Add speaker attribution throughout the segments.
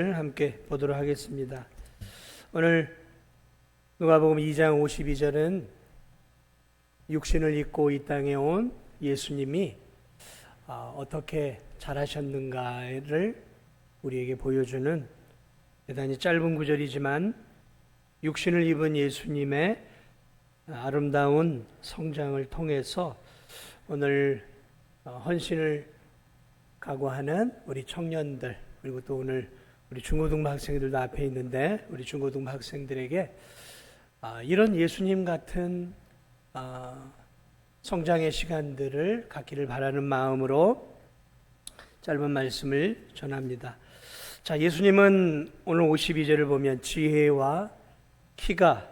Speaker 1: 함께 보도록 하겠습니다. 오늘 누가복음 2장 52절은 육신을 입고 이 땅에 온 예수님이 어떻게 자라셨는가를 우리에게 보여주는 대단히 짧은 구절이지만 육신을 입은 예수님의 아름다운 성장을 통해서 오늘 헌신을 각오하는 우리 청년들, 그리고 또 오늘 우리 중고등부 학생들도 앞에 있는데 우리 중고등부 학생들에게 이런 예수님 같은 성장의 시간들을 갖기를 바라는 마음으로 짧은 말씀을 전합니다. 자, 예수님은 오늘 52절을 보면 지혜와 키가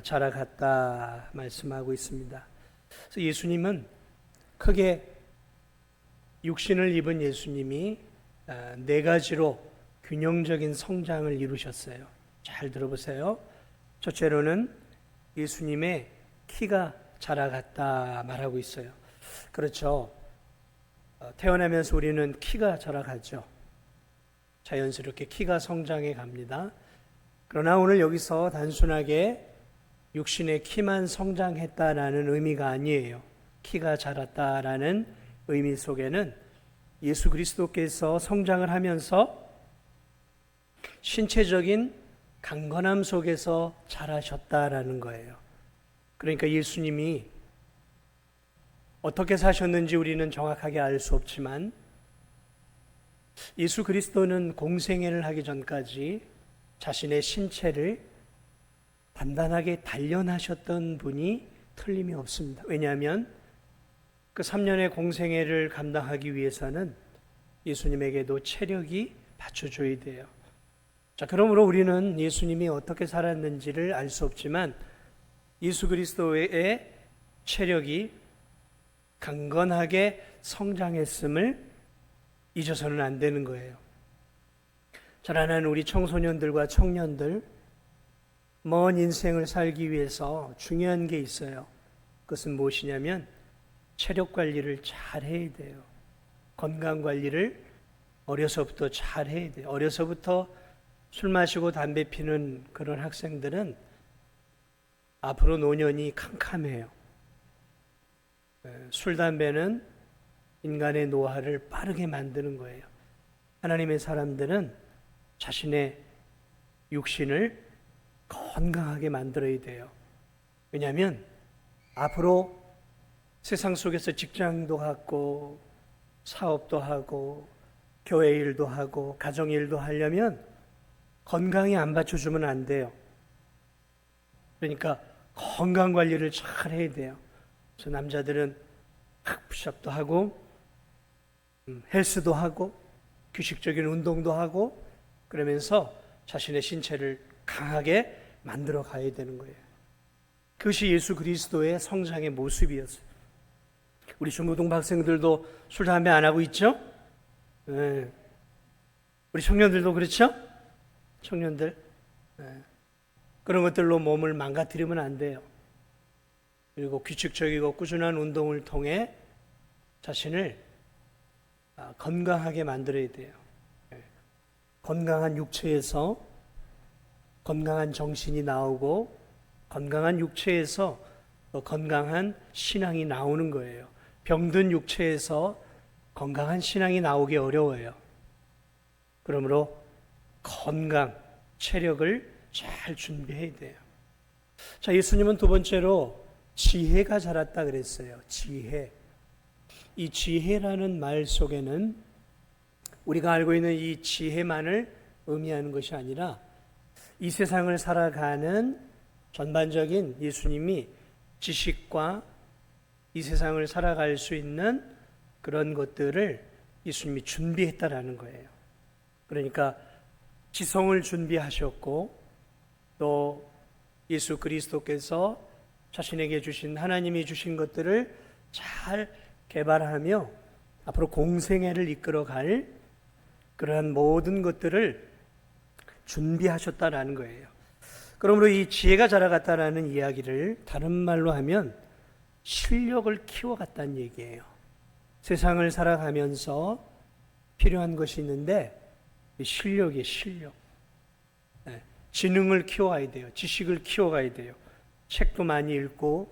Speaker 1: 자라갔다 말씀하고 있습니다. 그래서 예수님은 크게 육신을 입은 예수님이 네 가지로 균형적인 성장을 이루셨어요. 잘 들어보세요. 첫째로는 예수님의 키가 자라갔다 말하고 있어요. 그렇죠. 태어나면서 우리는 키가 자라가죠. 자연스럽게 키가 성장해 갑니다. 그러나 오늘 여기서 단순하게 육신의 키만 성장했다라는 의미가 아니에요. 키가 자랐다라는 의미 속에는 예수 그리스도께서 성장을 하면서 신체적인 강건함 속에서 자라셨다라는 거예요. 그러니까 예수님이 어떻게 사셨는지 우리는 정확하게 알 수 없지만 예수 그리스도는 공생애를 하기 전까지 자신의 신체를 단단하게 단련하셨던 분이 틀림이 없습니다. 왜냐하면 그 3년의 공생애를 감당하기 위해서는 예수님에게도 체력이 받쳐줘야 돼요. 자, 그러므로 우리는 예수님이 어떻게 살았는지를 알 수 없지만 예수 그리스도의 체력이 강건하게 성장했음을 잊어서는 안 되는 거예요. 자라나는 우리 청소년들과 청년들, 먼 인생을 살기 위해서 중요한 게 있어요. 그것은 무엇이냐면 체력 관리를 잘 해야 돼요. 건강 관리를 어려서부터 잘 해야 돼요. 어려서부터 술 마시고 담배 피는 그런 학생들은 앞으로 노년이 캄캄해요. 술, 담배는 인간의 노화를 빠르게 만드는 거예요. 하나님의 사람들은 자신의 육신을 건강하게 만들어야 돼요. 왜냐하면 앞으로 세상 속에서 직장도 하고 사업도 하고 교회 일도 하고 가정 일도 하려면 건강이 안 받쳐주면 안 돼요. 그러니까 건강 관리를 잘 해야 돼요. 그래서 남자들은 푸시업도 하고 헬스도 하고 규칙적인 운동도 하고 그러면서 자신의 신체를 강하게 만들어 가야 되는 거예요. 그것이 예수 그리스도의 성장의 모습이었어요. 우리 중고등부 학생들도 술, 담배 안 하고 있죠? 네. 우리 청년들도 그렇죠? 청년들. 네. 그런 것들로 몸을 망가뜨리면 안 돼요. 그리고 규칙적이고 꾸준한 운동을 통해 자신을 건강하게 만들어야 돼요. 네. 건강한 육체에서 건강한 정신이 나오고 건강한 육체에서 건강한 신앙이 나오는 거예요. 병든 육체에서 건강한 신앙이 나오기 어려워요. 그러므로 건강, 체력을 잘 준비해야 돼요. 자, 예수님은 두 번째로 지혜가 자랐다 그랬어요. 지혜. 이 지혜라는 말 속에는 우리가 알고 있는 이 지혜만을 의미하는 것이 아니라 이 세상을 살아가는 전반적인 예수님이 지식과 이 세상을 살아갈 수 있는 그런 것들을 예수님이 준비했다라는 거예요. 그러니까 지성을 준비하셨고 또 예수 그리스도께서 자신에게 주신 하나님이 주신 것들을 잘 개발하며 앞으로 공생애를 이끌어갈 그러한 모든 것들을 준비하셨다라는 거예요. 그러므로 이 지혜가 자라갔다라는 이야기를 다른 말로 하면 실력을 키워갔다는 얘기예요. 세상을 살아가면서 필요한 것이 있는데 실력이에요, 실력. 지능을 키워가야 돼요. 지식을 키워가야 돼요. 책도 많이 읽고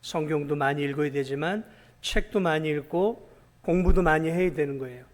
Speaker 1: 성경도 많이 읽어야 되지만 책도 많이 읽고 공부도 많이 해야 되는 거예요.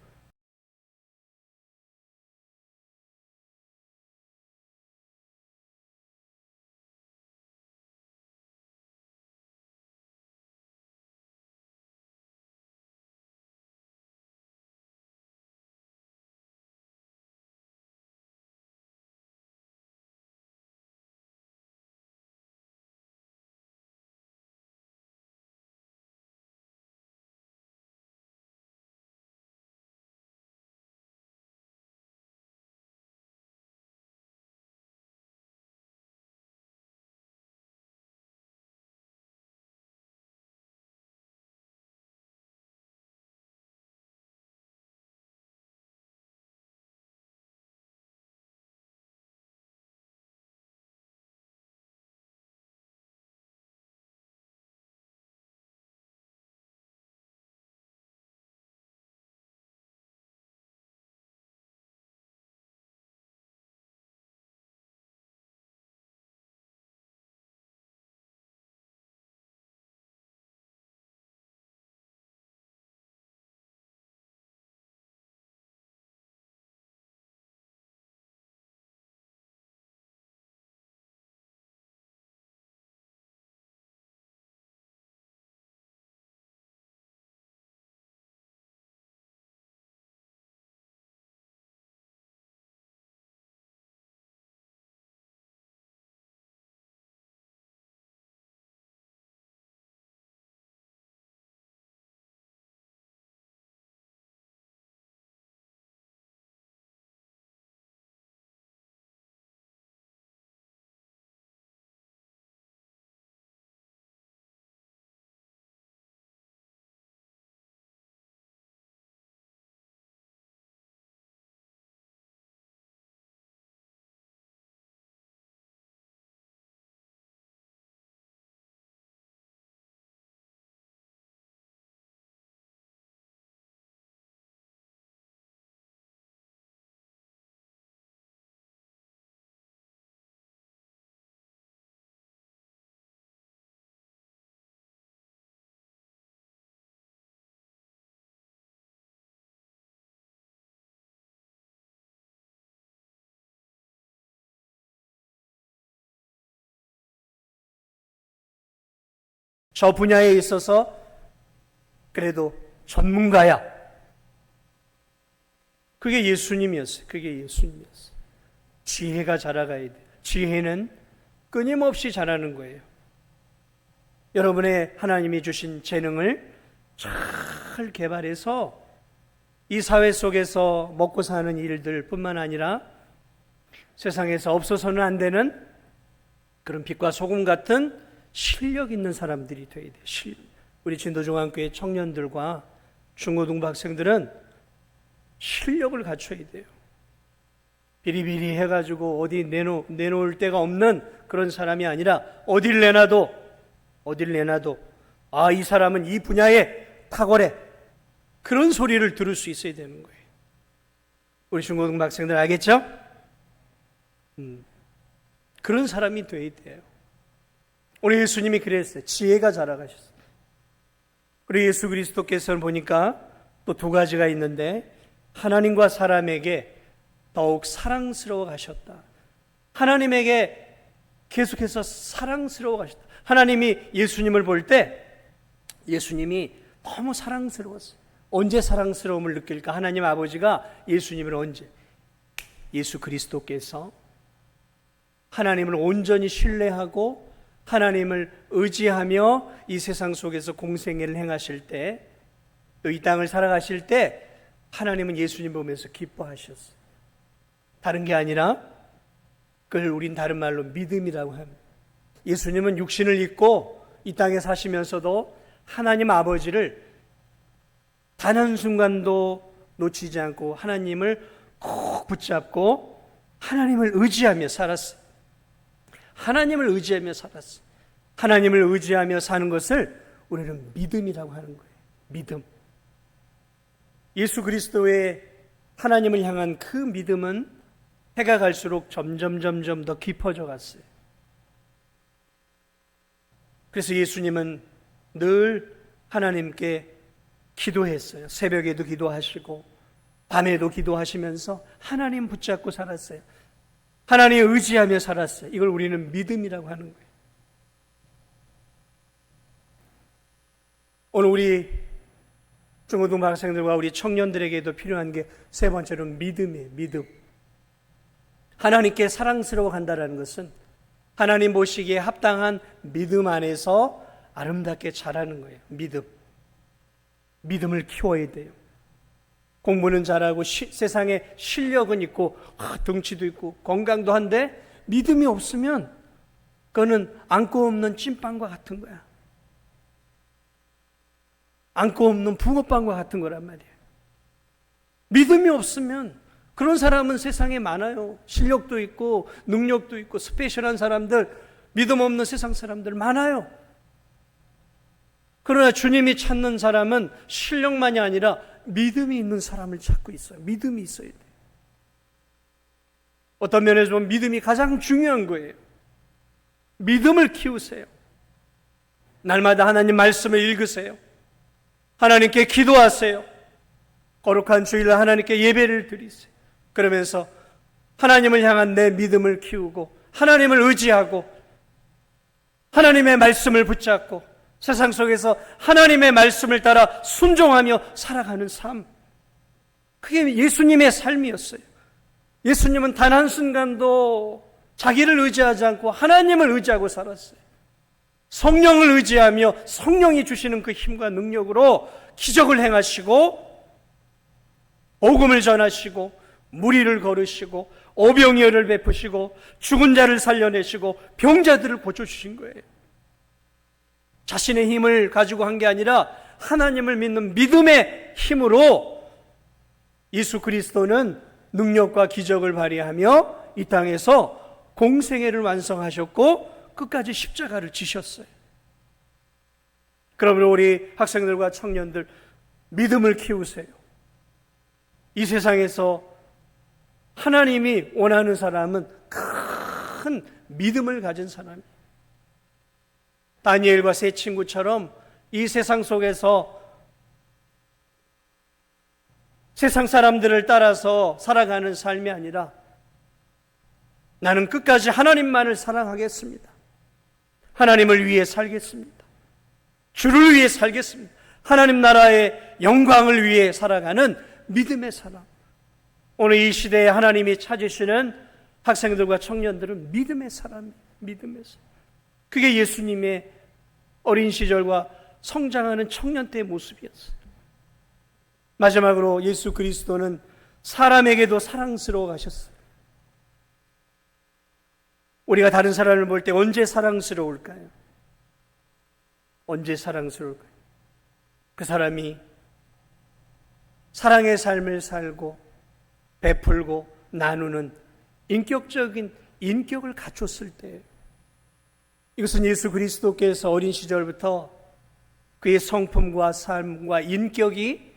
Speaker 1: 저 분야에 있어서 그래도 전문가야. 그게 예수님이었어요. 그게 예수님이었어요. 지혜가 자라가야 돼. 지혜는 끊임없이 자라는 거예요. 여러분의 하나님이 주신 재능을 잘 개발해서 이 사회 속에서 먹고 사는 일들 뿐만 아니라 세상에서 없어서는 안 되는 그런 빛과 소금 같은 실력 있는 사람들이 돼야 돼요. 우리 진도중앙교회 청년들과 중고등부 학생들은 실력을 갖춰야 돼요. 비리비리 해가지고 어디 내놓을 데가 없는 그런 사람이 아니라 어딜 내놔도 이 사람은 이 분야에 탁월해. 그런 소리를 들을 수 있어야 되는 거예요. 우리 중고등부 학생들 알겠죠? 그런 사람이 돼야 돼요. 우리 예수님이 그랬어요. 지혜가 자라가셨어요. 우리 예수 그리스도께서는 보니까 또 두 가지가 있는데 하나님과 사람에게 더욱 사랑스러워 가셨다. 하나님에게 계속해서 사랑스러워 가셨다. 하나님이 예수님을 볼 때 예수님이 너무 사랑스러웠어요. 언제 사랑스러움을 느낄까? 하나님 아버지가 예수님을 언제? 예수 그리스도께서 하나님을 온전히 신뢰하고 하나님을 의지하며 이 세상 속에서 공생애를 행하실 때, 또 이 땅을 살아가실 때 하나님은 예수님 보면서 기뻐하셨어요. 다른 게 아니라 그걸 우린 다른 말로 믿음이라고 합니다. 예수님은 육신을 입고 이 땅에 사시면서도 하나님 아버지를 단 한순간도 놓치지 않고 하나님을 꼭 붙잡고 하나님을 의지하며 살았어요. 하나님을 의지하며 살았어요. 하나님을 의지하며 사는 것을 우리는 믿음이라고 하는 거예요. 믿음. 예수 그리스도의 하나님을 향한 그 믿음은 해가 갈수록 점점 더 깊어져 갔어요. 그래서 예수님은 늘 하나님께 기도했어요. 새벽에도 기도하시고 밤에도 기도하시면서 하나님 붙잡고 살았어요. 하나님 의지하며 살았어요. 이걸 우리는 믿음이라고 하는 거예요. 오늘 우리 중고등부 학생들과 우리 청년들에게도 필요한 게 세 번째로 믿음이에요. 믿음. 하나님께 사랑스러워 간다는 것은 하나님 보시기에 합당한 믿음 안에서 아름답게 자라는 거예요. 믿음을 키워야 돼요. 공부는 잘하고 세상에 실력은 있고 덩치도 있고 건강도 한데 믿음이 없으면 그거는 안고 없는 찐빵과 같은 거야. 안고 없는 붕어빵과 같은 거란 말이에요. 믿음이 없으면 그런 사람은 세상에 많아요. 실력도 있고 능력도 있고 스페셜한 사람들, 믿음 없는 세상 사람들 많아요. 그러나 주님이 찾는 사람은 실력만이 아니라 믿음이 있는 사람을 찾고 있어요. 믿음이 있어야 돼요. 어떤 면에서 보면 믿음이 가장 중요한 거예요. 믿음을 키우세요. 날마다 하나님 말씀을 읽으세요. 하나님께 기도하세요. 거룩한 주일날 하나님께 예배를 드리세요. 그러면서 하나님을 향한 내 믿음을 키우고 하나님을 의지하고 하나님의 말씀을 붙잡고 세상 속에서 하나님의 말씀을 따라 순종하며 살아가는 삶, 그게 예수님의 삶이었어요. 예수님은 단 한순간도 자기를 의지하지 않고 하나님을 의지하고 살았어요. 성령을 의지하며 성령이 주시는 그 힘과 능력으로 기적을 행하시고 복음을 전하시고 무리를 걸으시고 오병이어를 베푸시고 죽은 자를 살려내시고 병자들을 고쳐주신 거예요. 자신의 힘을 가지고 한 게 아니라 하나님을 믿는 믿음의 힘으로 예수 그리스도는 능력과 기적을 발휘하며 이 땅에서 공생애를 완성하셨고 끝까지 십자가를 지셨어요. 그러므로 우리 학생들과 청년들 믿음을 키우세요. 이 세상에서 하나님이 원하는 사람은 큰 믿음을 가진 사람이에요. 다니엘과 세 친구처럼 이 세상 속에서 세상 사람들을 따라서 살아가는 삶이 아니라 나는 끝까지 하나님만을 사랑하겠습니다. 하나님을 위해 살겠습니다. 주를 위해 살겠습니다. 하나님 나라의 영광을 위해 살아가는 믿음의 사람. 오늘 이 시대에 하나님이 찾으시는 학생들과 청년들은 믿음의 사람이에요. 믿음의 사람. 그게 예수님의 어린 시절과 성장하는 청년 때의 모습이었어요. 마지막으로 예수 그리스도는 사람에게도 사랑스러워 가셨어요. 우리가 다른 사람을 볼 때 언제 사랑스러울까요? 언제 사랑스러울까요? 그 사람이 사랑의 삶을 살고 베풀고 나누는 인격적인 인격을 갖췄을 때, 이것은 예수 그리스도께서 어린 시절부터 그의 성품과 삶과 인격이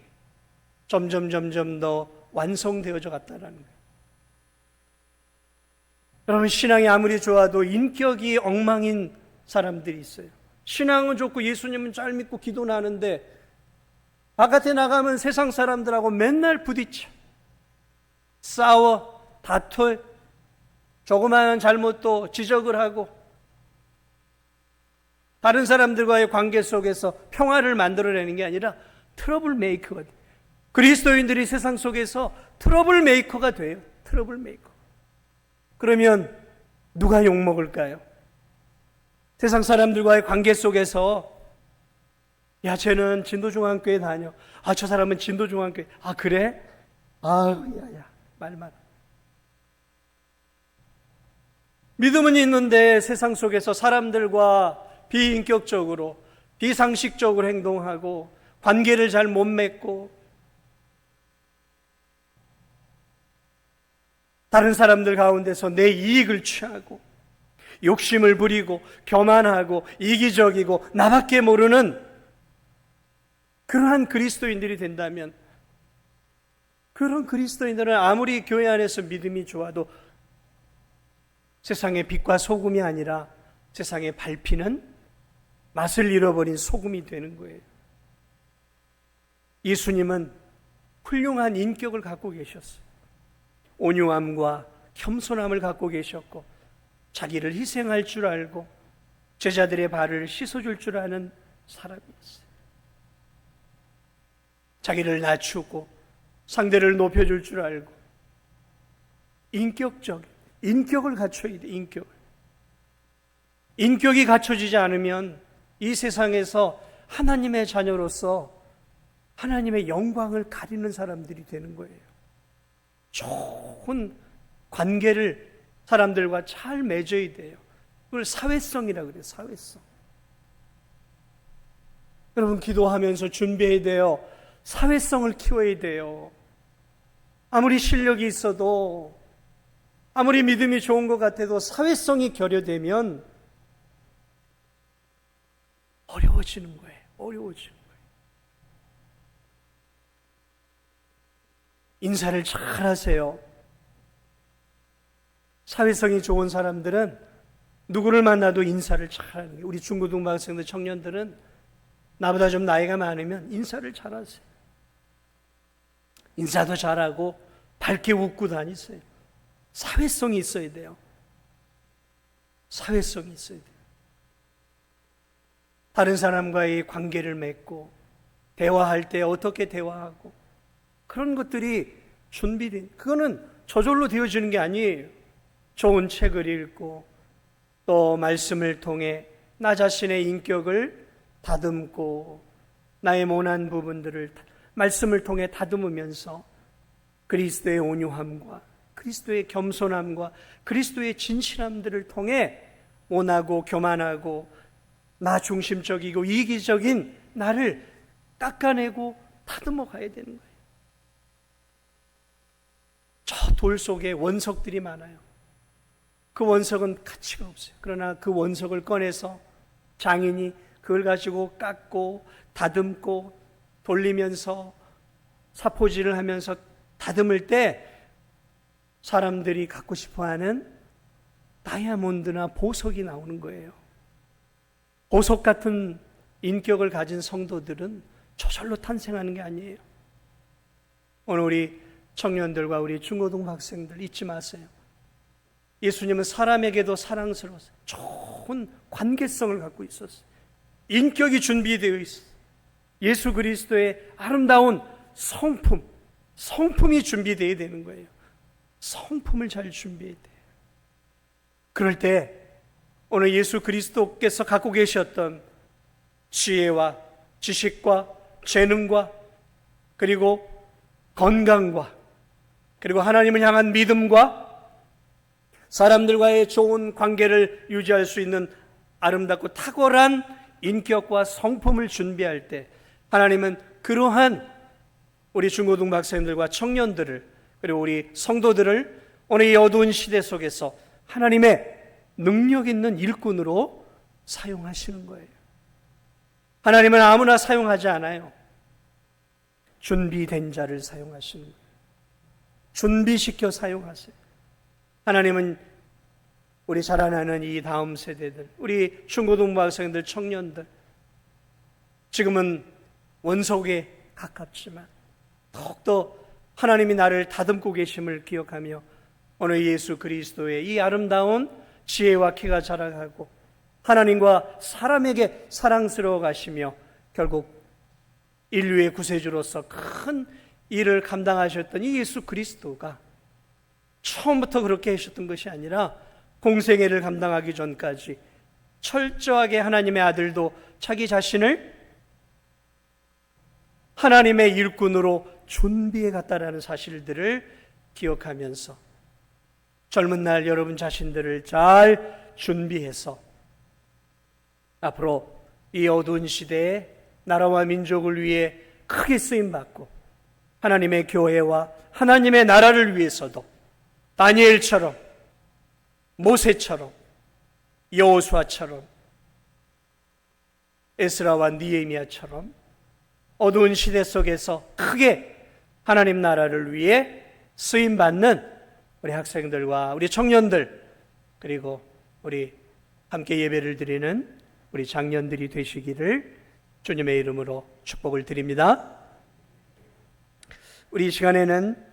Speaker 1: 점점 더 완성되어져 갔다는 거예요. 여러분, 신앙이 아무리 좋아도 인격이 엉망인 사람들이 있어요. 신앙은 좋고 예수님은 잘 믿고 기도는 하는데 바깥에 나가면 세상 사람들하고 맨날 부딪혀, 싸워, 다퉈, 조그마한 잘못도 지적을 하고 다른 사람들과의 관계 속에서 평화를 만들어내는 게 아니라 트러블 메이커가 돼요. 그리스도인들이 세상 속에서 트러블 메이커가 돼요. 트러블 메이커. 그러면 누가 욕먹을까요? 세상 사람들과의 관계 속에서 야, 쟤는 진도중앙교회 다녀. 아, 저 사람은 진도중앙교회. 아, 그래? 아, 야야, 말 마라. 믿음은 있는데 세상 속에서 사람들과 비인격적으로, 비상식적으로 행동하고 관계를 잘 못 맺고 다른 사람들 가운데서 내 이익을 취하고 욕심을 부리고 교만하고 이기적이고 나밖에 모르는 그러한 그리스도인들이 된다면 그런 그리스도인들은 아무리 교회 안에서 믿음이 좋아도 세상의 빛과 소금이 아니라 세상에 밟히는 맛을 잃어버린 소금이 되는 거예요. 예수님은 훌륭한 인격을 갖고 계셨어요. 온유함과 겸손함을 갖고 계셨고 자기를 희생할 줄 알고 제자들의 발을 씻어줄 줄 아는 사람이었어요. 자기를 낮추고 상대를 높여줄 줄 알고 인격을 갖춰야 돼. 인격이 갖춰지지 않으면 이 세상에서 하나님의 자녀로서 하나님의 영광을 가리는 사람들이 되는 거예요. 좋은 관계를 사람들과 잘 맺어야 돼요. 그걸 사회성이라고 그래요. 사회성. 여러분 기도하면서 준비해야 돼요. 사회성을 키워야 돼요. 아무리 실력이 있어도 아무리 믿음이 좋은 것 같아도 사회성이 결여되면 어려워지는 거예요. 어려워지는 거예요. 인사를 잘 하세요. 사회성이 좋은 사람들은 누구를 만나도 인사를 잘 하는 거예요. 우리 중고등학생들 청년들은 나보다 좀 나이가 많으면 인사를 잘 하세요. 인사도 잘하고 밝게 웃고 다니세요. 사회성이 있어야 돼요. 사회성이 있어야 돼요. 다른 사람과의 관계를 맺고 대화할 때 어떻게 대화하고 그런 것들이 준비된, 그거는 저절로 되어지는 게 아니에요. 좋은 책을 읽고 또 말씀을 통해 나 자신의 인격을 다듬고 나의 모난 부분들을 말씀을 통해 다듬으면서 그리스도의 온유함과 그리스도의 겸손함과 그리스도의 진실함들을 통해 온하고 교만하고 나 중심적이고 이기적인 나를 깎아내고 다듬어 가야 되는 거예요. 저 돌 속에 원석들이 많아요. 그 원석은 가치가 없어요. 그러나 그 원석을 꺼내서 장인이 그걸 가지고 깎고 다듬고 돌리면서 사포질을 하면서 다듬을 때 사람들이 갖고 싶어하는 다이아몬드나 보석이 나오는 거예요. 보석 같은 인격을 가진 성도들은 저절로 탄생하는 게 아니에요. 오늘 우리 청년들과 우리 중고등 학생들 잊지 마세요. 예수님은 사람에게도 사랑스러웠어요. 좋은 관계성을 갖고 있었어요. 인격이 준비되어 있어요. 예수 그리스도의 아름다운 성품이 준비되어야 되는 거예요. 성품을 잘 준비해야 돼요. 그럴 때 오늘 예수 그리스도께서 갖고 계셨던 지혜와 지식과 재능과 그리고 건강과 그리고 하나님을 향한 믿음과 사람들과의 좋은 관계를 유지할 수 있는 아름답고 탁월한 인격과 성품을 준비할 때 하나님은 그러한 우리 중고등 학생들과 청년들을 그리고 우리 성도들을 오늘 이 어두운 시대 속에서 하나님의 능력 있는 일꾼으로 사용하시는 거예요. 하나님은 아무나 사용하지 않아요. 준비된 자를 사용하시는 거예요. 준비시켜 사용하세요. 하나님은 우리 자라나는 이 다음 세대들, 우리 중고등부 학생들, 청년들, 지금은 원석에 가깝지만 더욱더 하나님이 나를 다듬고 계심을 기억하며 오늘 예수 그리스도의 이 아름다운 지혜와 키가 자라가고 하나님과 사람에게 사랑스러워 가시며 결국 인류의 구세주로서 큰 일을 감당하셨던 이 예수 그리스도가 처음부터 그렇게 하셨던 것이 아니라 공생애를 감당하기 전까지 철저하게 하나님의 아들도 자기 자신을 하나님의 일꾼으로 준비해 갔다라는 사실들을 기억하면서 젊은 날 여러분 자신들을 잘 준비해서 앞으로 이 어두운 시대에 나라와 민족을 위해 크게 쓰임받고 하나님의 교회와 하나님의 나라를 위해서도 다니엘처럼 모세처럼 여호수아처럼 에스라와 느헤미야처럼 어두운 시대 속에서 크게 하나님 나라를 위해 쓰임 받는 우리 학생들과 우리 청년들, 그리고 우리 함께 예배를 드리는 우리 장년들이 되시기를 주님의 이름으로 축복을 드립니다. 우리 이 시간에는